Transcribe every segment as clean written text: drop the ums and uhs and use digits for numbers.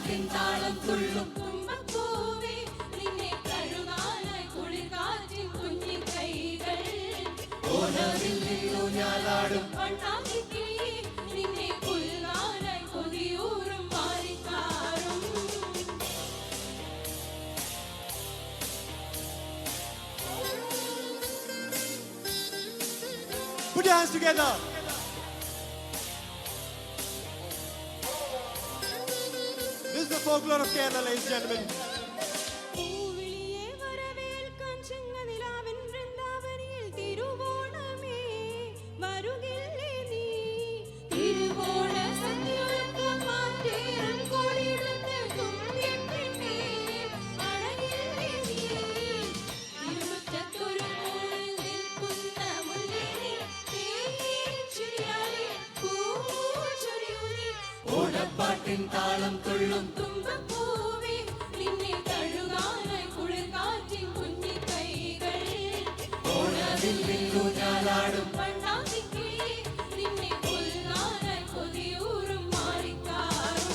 താളം തുള്ളും തുമ്പപ്പൂവേ നിന്നെ കഴുകാനായി കുളിർകാറ്റിൻ കുഞ്ഞി കൈകൾ ഓണവിൽ ഊഞ്ഞാലാടും വണ്ണാത്തിക്കിളിയേ നിന്നെ പുൽകാനായി കൊതിയൂറും മാറിക്കാറും. Put your hands together. This is the folklore of Kerala, ladies and gentlemen. പൂവിളിയെ വരവേൽക്കാൻ ചെങ്ങനിലാവിൻ വൃന്ദാവനിയിൽ തിരുവോണമേ വരുകില്ലേ നീ. തിരുവോണ സദ്യയൊരുക്കാൻ മാറ്റേറും കോടിയുടുത്ത് തുമ്പിപ്പെണ്ണേ അഴകില്ലേ നീ. തിരുമുറ്റത്തൊരു കോണിൽ നിൽക്കുന്ന മുല്ലേ നീ തേൻ ചുരിയാലേ പൂച്ചൊരിയൂ നീ. ഓണപ്പാട്ടിൻ താളം തുള്ളും തുമ്പപ്പൂവേ നിന്നെ തഴുകാനായി കുളിർകാറ്റിൻ കുഞ്ഞി കൈകൾ ഓണവില്ലിൽ ഊഞ്ഞാലാടും വണ്ണാത്തിക്കിളിയേ നിന്നെ പുൽകാനായി കൊതിയൂറും മാറിക്കാറും.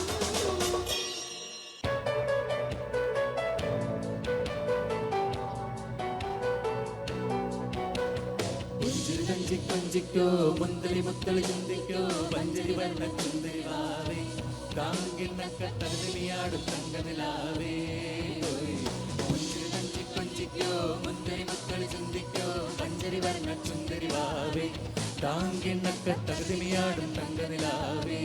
പുഞ്ചിരി കഞ്ചി കൊഞ്ചിക്കോ മുന്തലി മുത്തളി ചിന്തിക്കോ പഞ്ചരി വണ്ണ ചുന്ദരി വാവേ കാങ്കിണ്ണക്ക തരുതലിയാടും തങ്കനിലാവേ. പുഞ്ചിരി കഞ്ചി കൊഞ്ചിക്കോ മുന്തലി മുത്തളി ചിന്തിക്കോ പഞ്ചരി വർണ്ണ ചുന്ദരി വാവേ കാങ്കിണ്ണക്ക തരുതലിയാടും തങ്കനിലാവേ.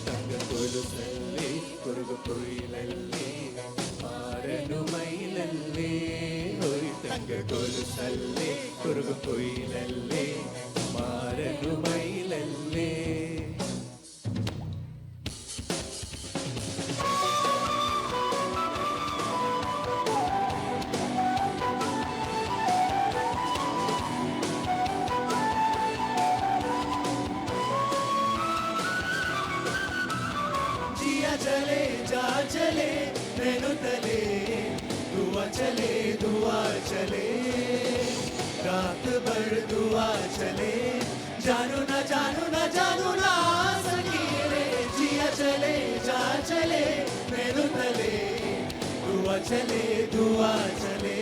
തങ്ക കൊലുസല്ലേ കുറുകുയിലല്ലേ മാരനുമയിലല്ലേ തങ്ക കൊലുസല്ലേ കുറുകുയിലല്ലേ മാരനുമയിലല്ലേ. जिया चले जा चले नैनो तले दुआ चले रात भर दुआ चले जानू ना सकी रे. जिया चले जा चले नैनो तले दुआ चले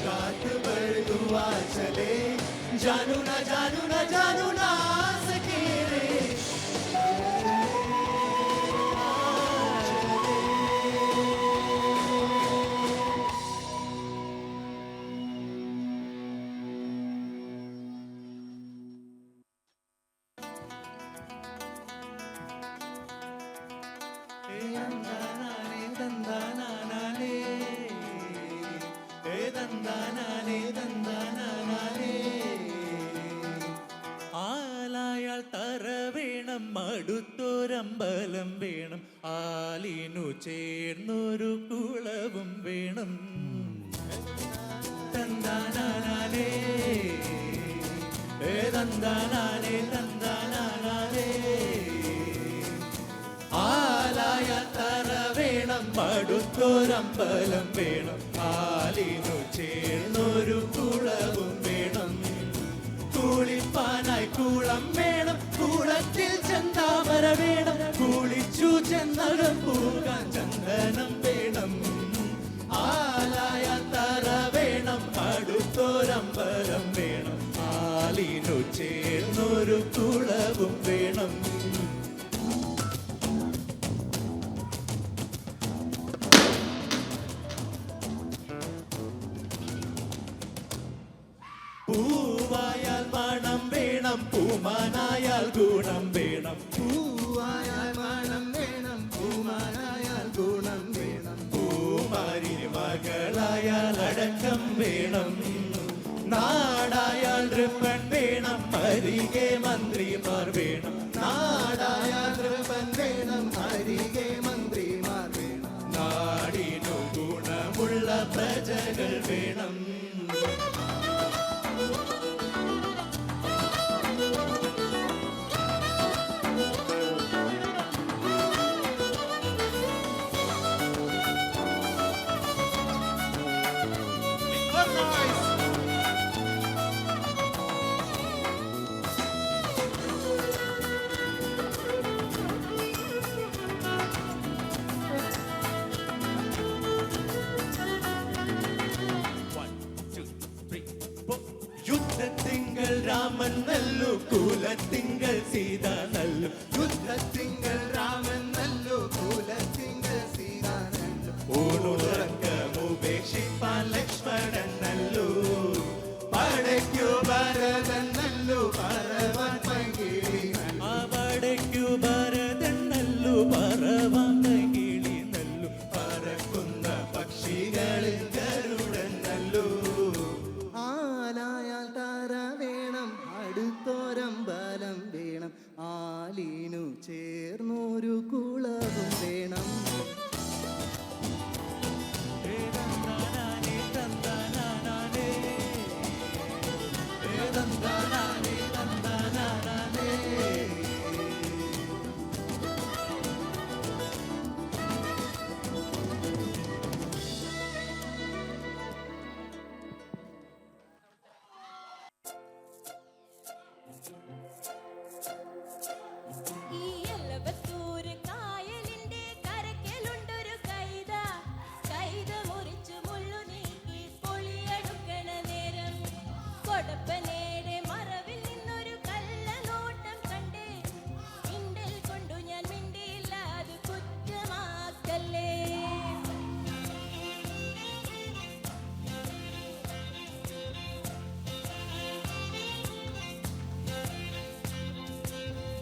रात भर दुआ चले जानू ना सकी रे. ആലായാൽ തറ വേണം അടുത്തൊരമ്പലം വേണം ആലിനു ചേർന്നൊരു കുളവും വേണം. തന്താനാനേ തന്താനാനേ തന്താനാനേ ആലായ തറ വേണം അടുത്തൊരമ്പലം വേണം ആലിനു ചേർന്നൊരു കുളവും വേണം. കുളിപ്പാനായി കുളം വേണം കുളത്തിൽ ചെന്താമര വേണം കുളിച്ചു ചെന്നകം പൂകാൻ ചന്ദനം വേണം. ആലായ തറ വേണം അടുത്തൊരമ്പലം വേണം ആലിനു ചേർന്നൊരു കുളവും വേണം. പൂവായാൽ മണം വേണം പൂമാനായാൽ ഗുണം വേണം. പൂവായാൽ മണം വേണം പൂമാനായാൽ ഗുണം വേണം. പൂമാരിന് മകളായാൽ അടക്കം വേണം. നാടായാൽ നൃപ്പൻ വേണം അരികെ മന്ത്രിമാർ വേണം. നാടായാൽ നൃപ്പൻ വേണം അരികെ മന്ത്രിമാർ വേണം. നാടിനു ഗുണമുള്ള പ്രജകൾ വേണം. യുദ്ധത്തിങ്കൽ രാമൻ നല്ലു കൂലത്തിങ്കൽ സീത നല്ലു യുദ്ധത്തിങ്കൽ രാമൻ നല്ലു കൂലത്തിങ്കൽ സീത നല്ലു ഊണുറക്കമുപേക്ഷിപ്പാൻ ലക്ഷ്മണൻ നല്ലു പടയ്ക്കു ഭരതൻ നല്ലു പറവാൻ പൈകിളി പടയ്ക്കു ഭരതൻ നല്ലു പറവാൻ പൈകിളി നല്ലു പറക്കുന്ന പക്ഷികളിൽ ഗരുഡൻ നല്ലു ആലായാൽ താര വേണം അടുത്തോരമ്പലം വേണം ആലീനു ചേർന്നൊരു കുളവും വേണം ഈ എലവത്തൂര് കായലിന്റെ കരക്കലുണ്ടൊരു കൈത. കൈത മുറിച്ചു മുള്ളു നീക്കി പൊളിയെടുക്കണ നേരം കൊടപ്പനയുടെ മറവിൽ നിന്നൊരു കള്ളനോട്ടം കണ്ടേ. മിണ്ടൽ കൊണ്ടു ഞാൻ മിണ്ടിയില്ല, അത് കുറ്റമാക്കല്ലേ.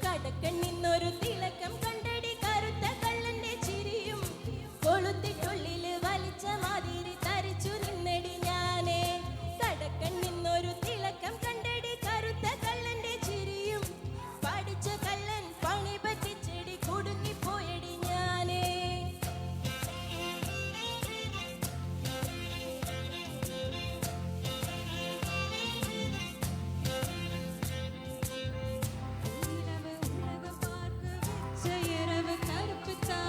കടക്കൻ നിന്നൊരു തിളക്കം കണ്ടടി കറുത്ത കള്ളന്റെ ചിരിയും കൊളുത്തിട്ടുള്ളില് വലിച്ച മാതിരി തരിച്ചു നിന്നടി ഞാനേ. കടക്കൻ നിന്നൊരു തിളക്കം കണ്ടടി കറുത്ത കള്ളന്റെ ചിരിയും പഠിച്ച കള്ളൻ പണി പറ്റിച്ചെടി കുടുങ്ങിപ്പോയടി ഞാനേ. இரவு உலக பார்க்க வச்ச இரவு கருப்புதா.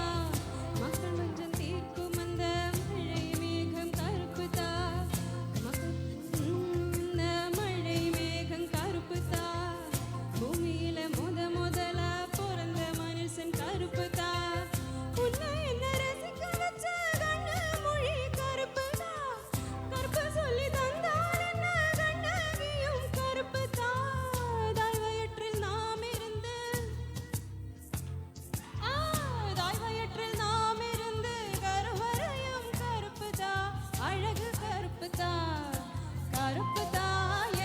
மக்கள் மஞ்சள் தீர்க்கும் அந்த மழை மேகம் கருப்புதா. இந்த மழை மேகம் கருப்புதா. பூமியில முதலா பிறந்த மனுஷன் கருப்புதா. உன்னை என்ன ரசிக்க வச்ச கண்ணு மொழி கருப்புதா. கருப்பு சொல்லி தந்தால் என்ன கண்ணகியும் கருப்புதா. தாய்வயிற்றில் நாம் இருந்து தாய்வயிற்றில் நாம் இருந்து கருவறையும் கருப்புதா. அழகு கருப்புதா. கருப்புதா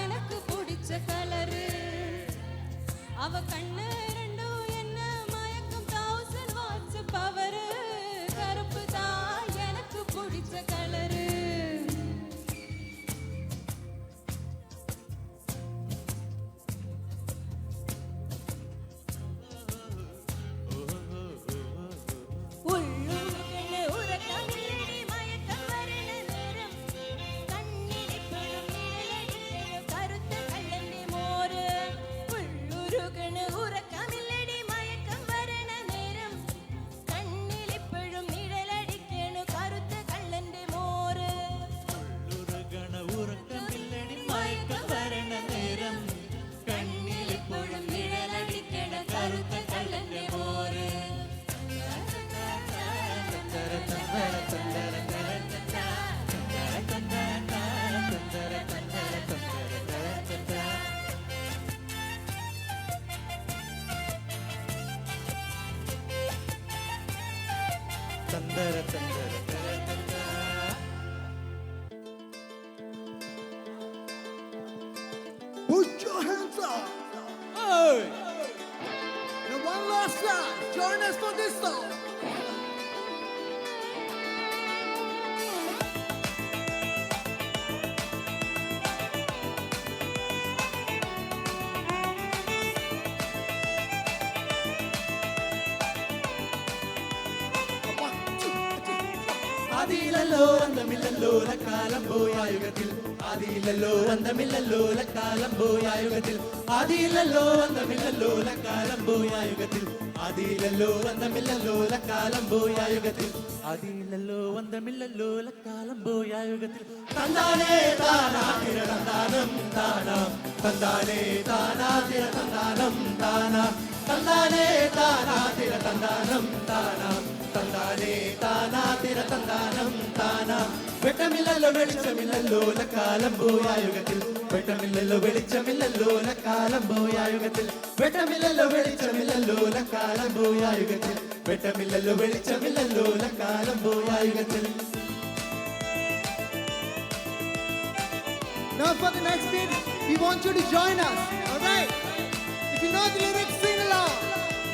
எனக்கு பிடிச்ச கலரு. அவ கண்ணு ரெண்டும் என்ன மயக்கும் 1000 வாட்ஸ் பவரு. கருப்புதா எனக்கு பிடிச்ச கலரு. ഉള്ളുരുകണ് ഉറക്കമില്ലടി മയക്കം വരണ നേരം കണ്ണിലിപ്പഴും നിഴലടിക്കണ കറുത്ത കള്ളന്റെ മോര്. ഉള്ളുരുകണ് ഉറക്കമില്ലടി മയക്കം വരണ നേരം കണ്ണിലിപ്പഴും നിഴലടിക്കണ കറുത്ത കള്ളന്റെ മോര്. ഉള്ളുരുകണ ഉറക്കമില്ലടി മയക്കം വരണ നേരം കണ്ണിലിപ്പോഴും നിഴലടിക്കണ കറുത്ത കള്ളന്റെ മോര്. തന്തര തന്തര Put your hands up. And one last time, join us for this song. ആദിയിലല്ലോ അന്തമില്ലല്ലോ ലക്കാലം പോയായുഗത്തിൽ. ആദിയിലല്ലോ അന്തമില്ലല്ലോ ലക്കാലം പോയായുഗത്തിൽ. ആദിയിലല്ലോ അന്തമില്ലല്ലോ ലക്കാലം പോയായുഗത്തിൽ. ആദിയിലല്ലോ അന്തമില്ലല്ലോ ലക്കാലം പോയായുഗത്തിൽ. ആദിയിലല്ലോ അന്തമില്ലല്ലോ ലക്കാലം പോയായുഗത്തിൽ. തന്താനേ താനാതിര തന്താനം താനാം. തന്താനേ താനാതിര തന്താനം താനാം. തന്താനേ താനാതിര തന്താനം താനാം. തന്താനേ തന്താനേ Thana തിര തന്താനം താനാ വെട്ടമില്ലല്ലോ വെളിച്ചമില്ലല്ലോ കാലം പോയായുഗത്തിൽ വെട്ടമില്ലല്ലോ വെളിച്ചമില്ലല്ലോ കാലം പോയായുഗത്തിൽ വെട്ടമില്ലല്ലോ വെളിച്ചമില്ലല്ലോ കാലം പോയായുഗത്തിൽ വെട്ടമില്ലല്ലോ വെളിച്ചമില്ലല്ലോ കാലം പോയായുഗത്തിൽ. Now for the next bit, we want you to join us. All right? If you know the lyrics, sing along.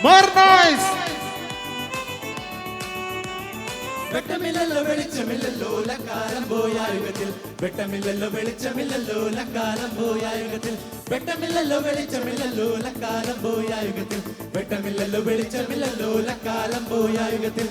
More noise. വെട്ടമില്ലല്ലോ വെളിച്ചമില്ലല്ലോ കാലം പോയായുഗത്തിൽ വെട്ടമില്ലല്ലോ വെളിച്ചമില്ലല്ലോ കാലം പോയായുഗത്തിൽ വെട്ടമില്ലല്ലോ വെളിച്ചമില്ലല്ലോ കാലം പോയായുഗത്തിൽ വെട്ടമില്ലല്ലോ വെളിച്ചമില്ലല്ലോ കാലം പോയായുഗത്തിൽ.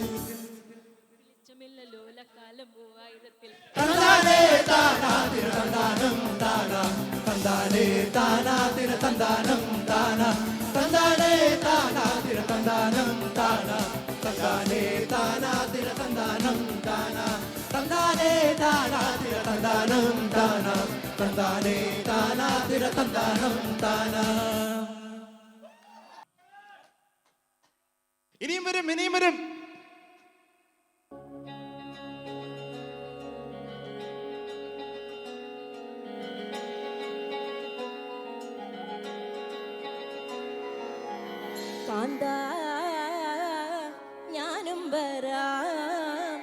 തന്താനേ താനാ തിര തന്താനം താനാ തന്താനേ താനാ തിര തന്താനം താനാ തന്താനേ താനാ തിര തന്താനം താനാ തന്താനേ താനാ തിര തന്താനം താനാ തന്താനേ താനാ തിര തന്താനം താനാ തന്താനേ താനാ തിര തന്താനം താനാ. ഇനിയും വരും, ഇനിയും വരും. കാന്താ ഞാനും വരാം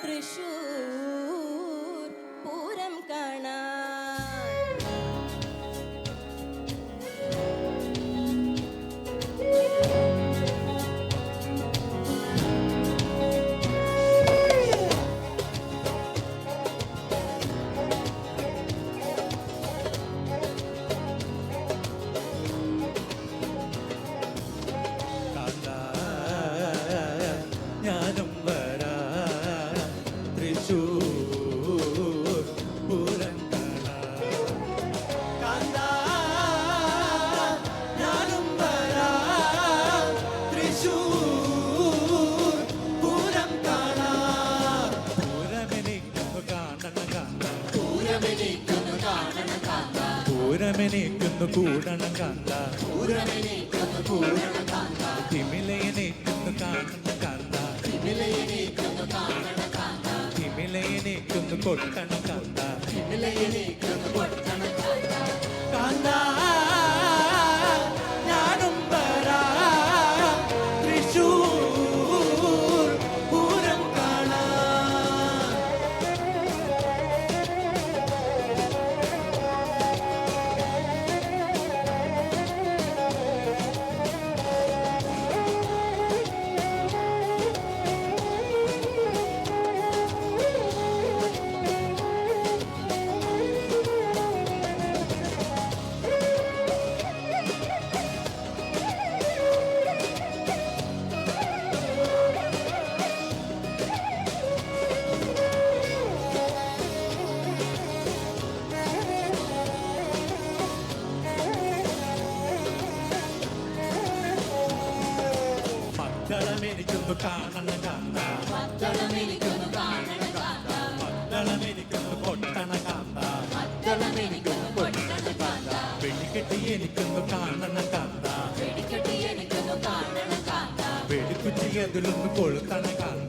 തൃശ്ശൂർ പൂരം കാണാൻ. ഞാനും വരാം തൃശ്ശൂർ പൂരം കാണാൻ. ഞാനും വരാം തൃശ്ശൂർ പൂരം കാണാൻ. പൂരമെനിക്കുന്നു കാണണം കാണാൻ പൂരമെനിക്കുന്നു കാണണം കാണാൻ പൂരമെനിക്കുന്നു കൂടണം കാണാൻ പൂരമെനിക്കുന്നു കൂടണം കാണാൻ തിമിലയനെക്കുന്നു കാണണം കാണാൻ തിമിലയനെക്കുന്നു കാണണം കാണാൻ തിമിലയനെക്കുന്നു കൊട്ടണം കാണാൻ തിമിലയനെക്കുന്നു കൊട്ടണം കാണാൻ. കാന്താ ഞാനും വരാം തൃശ്ശൂർ പൂരം കാണാൻ. മക്കളമെനിക്കൊന്നു കാണണം കാണാൻ മക്കളമെനിക്കൊന്നു കാണണം കാണാൻ മക്കളമെനിക്കൊന്നു കൊട്ടണം കാണാൻ മക്കളമെനിക്കൊന്നു കൊട്ടണം കാണാൻ വെടിക്കെട്ടി എനിക്കൊന്നു കാണണം കാണാൻ വെടിക്കെട്ടി എനിക്കൊന്നു കാണണം കാണാൻ വെടിക്കുറ്റി അതിലൊന്ന് കൊളുത്തണം കാണാൻ